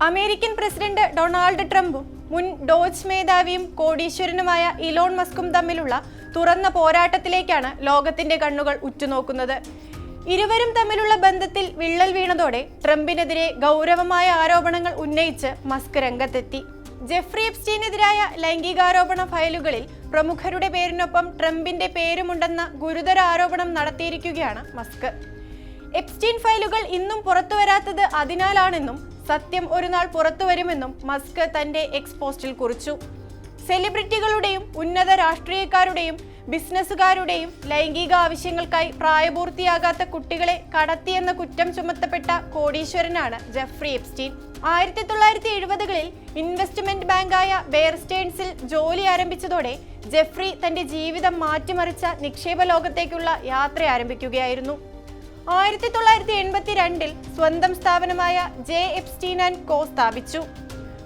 American president Donald ട്രംപും മുൻ Doge മേധാവിയും കോടീശ്വരനുമായ ഇലോൺ മസ്കും തമ്മിലുള്ള തുറന്ന പോരാട്ടത്തിലേക്കാണ് ലോകത്തിന്റെ കണ്ണുകൾ ഉറ്റുനോക്കുന്നത്. ഇരുവരും തമ്മിലുള്ള ബന്ധത്തിൽ വിള്ളൽ വീണതോടെ ട്രംപിനെതിരെ ഗൗരവമായ ആരോപണങ്ങൾ ഉന്നയിച്ച് മസ്ക് രംഗത്തെത്തി. ജെഫ്രി എപ്സ്റ്റീനെതിരായ ലൈംഗികാരോപണ ഫയലുകളിൽ പ്രമുഖരുടെ പേരിനൊപ്പം ട്രംപിന്റെ പേരുമുണ്ടെന്ന ഗുരുതര ആരോപണം നടത്തിയിരിക്കുകയാണ് മസ്ക്. എപ്സ്റ്റീൻ ഫയലുകൾ ഇന്നും പുറത്തുവരാത്തത് അതിനാലാണെന്നും സത്യം ഒരു നാൾ പുറത്തുവരുമെന്നും മസ്ക് തന്റെ എക്സ് പോസ്റ്റിൽ കുറിച്ചു. സെലിബ്രിറ്റികളുടെയും ഉന്നത രാഷ്ട്രീയക്കാരുടെയും ബിസിനസ്സുകാരുടെയും ലൈംഗിക ആവശ്യങ്ങൾക്കായി പ്രായപൂർത്തിയാകാത്ത കുട്ടികളെ കടത്തിയെന്ന കുറ്റം ചുമത്തപ്പെട്ട കോടീശ്വരനാണ് ജെഫ്രി എപ്സ്റ്റീൻ. 1970കളിൽ ഇൻവെസ്റ്റ്മെന്റ് ബാങ്കായ ബെയർ സ്റ്റേൺസിൽ ജോലി ആരംഭിച്ചതോടെ ജെഫ്രി തന്റെ ജീവിതം മാറ്റിമറിച്ച നിക്ഷേപ ലോകത്തേക്കുള്ള യാത്ര ആരംഭിക്കുകയായിരുന്നു. 1982ൽ സ്വന്തം സ്ഥാപനമായ ജെ എപ്സ്റ്റീൻ ആൻഡ് കോ സ്ഥാപിച്ചു.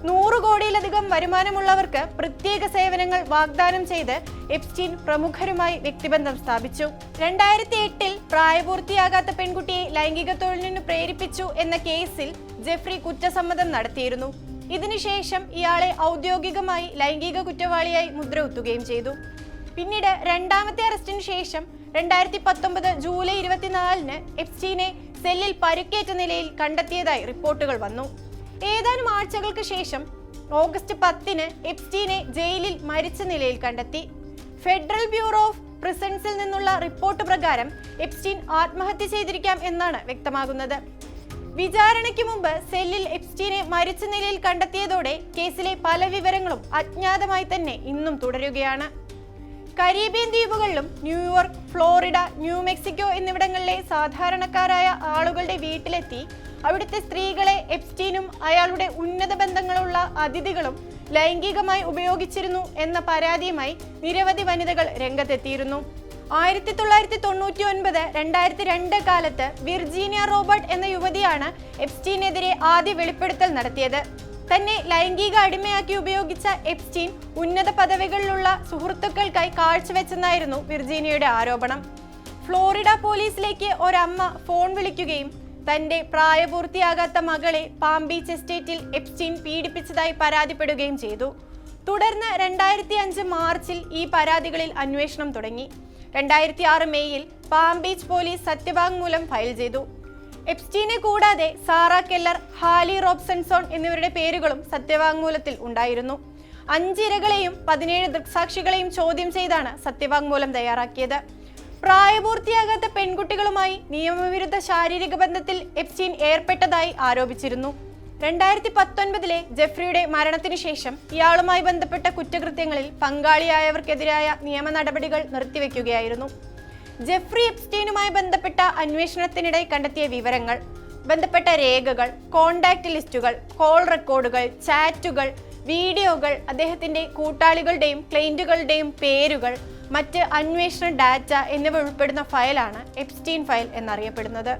100 കോടിയിലധികം വരുമാനമുള്ളവർക്ക് പ്രത്യേക സേവനങ്ങൾ വാഗ്ദാനം ചെയ്ത് എപ്സ്റ്റീൻ പ്രമുഖരുമായി വ്യക്തിബന്ധം സ്ഥാപിച്ചു. 2008ൽ പ്രായപൂർത്തിയാകാത്ത പെൺകുട്ടിയെ ലൈംഗിക തൊഴിലിന് പ്രേരിപ്പിച്ചു എന്ന കേസിൽ ജെഫ്രി കുറ്റസമ്മതം നടത്തിയിരുന്നു. ഇതിനുശേഷം ഇയാളെ ഔദ്യോഗികമായി ലൈംഗിക കുറ്റവാളിയായി മുദ്രകുത്തുകയും ചെയ്തു. പിന്നീട് രണ്ടാമത്തെ അറസ്റ്റിന് ശേഷം 2019 ജൂലൈ 24-ന് എപ്സ്റ്റീനെ സെല്ലിൽ പരുക്കേറ്റ നിലയിൽ കണ്ടെത്തിയതായി റിപ്പോർട്ടുകൾ വന്നു. ഏതാനും ആഴ്ചകൾക്ക് ശേഷം ഓഗസ്റ്റ് 10-ന് എപ്സ്റ്റീനെ ജയിലിൽ മരിച്ച നിലയിൽ കണ്ടെത്തി. ഫെഡറൽ ബ്യൂറോ ഓഫ് പ്രിസൺസിൽ നിന്നുള്ള റിപ്പോർട്ട് പ്രകാരം എപ്സ്റ്റീൻ ആത്മഹത്യ ചെയ്തിരിക്കാം എന്നാണ് വ്യക്തമാകുന്നത്. വിചാരണയ്ക്ക് മുമ്പ് സെല്ലിൽ എപ്സ്റ്റീനെ മരിച്ച നിലയിൽ കണ്ടെത്തിയതോടെ കേസിലെ പല വിവരങ്ങളും അജ്ഞാതമായി തന്നെ ഇന്നും തുടരുകയാണ്. കരീബിയൻ ദ്വീപുകളിലും ന്യൂയോർക്ക്, ഫ്ലോറിഡ, ന്യൂ മെക്സിക്കോ എന്നിവിടങ്ങളിലെ സാധാരണക്കാരായ ആളുകളുടെ വീട്ടിലെത്തി അവിടുത്തെ സ്ത്രീകളെ എപ്സ്റ്റീനും അയാളുടെ ഉന്നത ബന്ധങ്ങളുള്ള അതിഥികളും ലൈംഗികമായി ഉപയോഗിച്ചിരുന്നു എന്ന പരാതിയുമായി നിരവധി വനിതകൾ രംഗത്തെത്തിയിരുന്നു. 1999, 2002 കാലത്ത് വിർജീനിയ റോബർട്ട് എന്ന യുവതിയാണ് എപ്സ്റ്റീനെതിരെ ആദ്യ വെളിപ്പെടുത്തൽ നടത്തിയത്. തന്നെ ലൈംഗിക അടിമയാക്കി ഉപയോഗിച്ച എപ്സ്റ്റീൻ ഉന്നത പദവികളിലുള്ള സുഹൃത്തുക്കൾക്കായി കാഴ്ചവെച്ചെന്നായിരുന്നു വിർജീനിയയുടെ ആരോപണം. ഫ്ലോറിഡ പോലീസിലേക്ക് ഒരമ്മ ഫോൺ വിളിക്കുകയും തന്റെ പ്രായപൂർത്തിയാകാത്ത മകളെ പാം ബീച്ച് എസ്റ്റേറ്റിൽ എപ്സ്റ്റീൻ പീഡിപ്പിച്ചതായി പരാതിപ്പെടുകയും ചെയ്തു. തുടർന്ന് 2005 മാർച്ചിൽ ഈ പരാതികളിൽ അന്വേഷണം തുടങ്ങി. 2006 മെയ്യിൽ പാം ബീച്ച് പോലീസ് സത്യവാങ്മൂലം ഫയൽ ചെയ്തു. എപ്സ്റ്റീനെ കൂടാതെ സാറ കെല്ലർ, ഹാലി റോബ്സൺസോൺ എന്നിവരുടെ പേരുകളും സത്യവാങ്മൂലത്തിൽ ഉണ്ടായിരുന്നു. 5 ഇരകളെയും 17 ദൃക്സാക്ഷികളെയും ചോദ്യം ചെയ്താണ് സത്യവാങ്മൂലം തയ്യാറാക്കിയത്. പ്രായപൂർത്തിയാകാത്ത പെൺകുട്ടികളുമായി നിയമവിരുദ്ധ ശാരീരിക ബന്ധത്തിൽ എപ്സ്റ്റീൻ ഏർപ്പെട്ടതായി ആരോപിച്ചിരുന്നു. 2019-ലെ ജെഫ്രിയുടെ മരണത്തിനു ശേഷം ഇയാളുമായി ബന്ധപ്പെട്ട കുറ്റകൃത്യങ്ങളിൽ പങ്കാളിയായവർക്കെതിരായ നിയമ നടപടികൾ നിർത്തിവെക്കുകയായിരുന്നു. ജെഫ്രി എപ്സ്റ്റീനുമായി ബന്ധപ്പെട്ട അന്വേഷണത്തിനിടെ കണ്ടെത്തിയ വിവരങ്ങൾ, ബന്ധപ്പെട്ട രേഖകൾ, കോണ്ടാക്ട് ലിസ്റ്റുകൾ, കോൾ റെക്കോർഡുകൾ, ചാറ്റുകൾ, വീഡിയോകൾ, അദ്ദേഹത്തിന്റെ കൂട്ടാളികളുടെയും ക്ലയന്റുകളുടെയും പേരുകൾ, മറ്റ് അന്വേഷണ ഡാറ്റ എന്നിവ ഉൾപ്പെടുന്ന ഫയലാണ് എപ്സ്റ്റീൻ ഫയൽ എന്നറിയപ്പെടുന്നത്.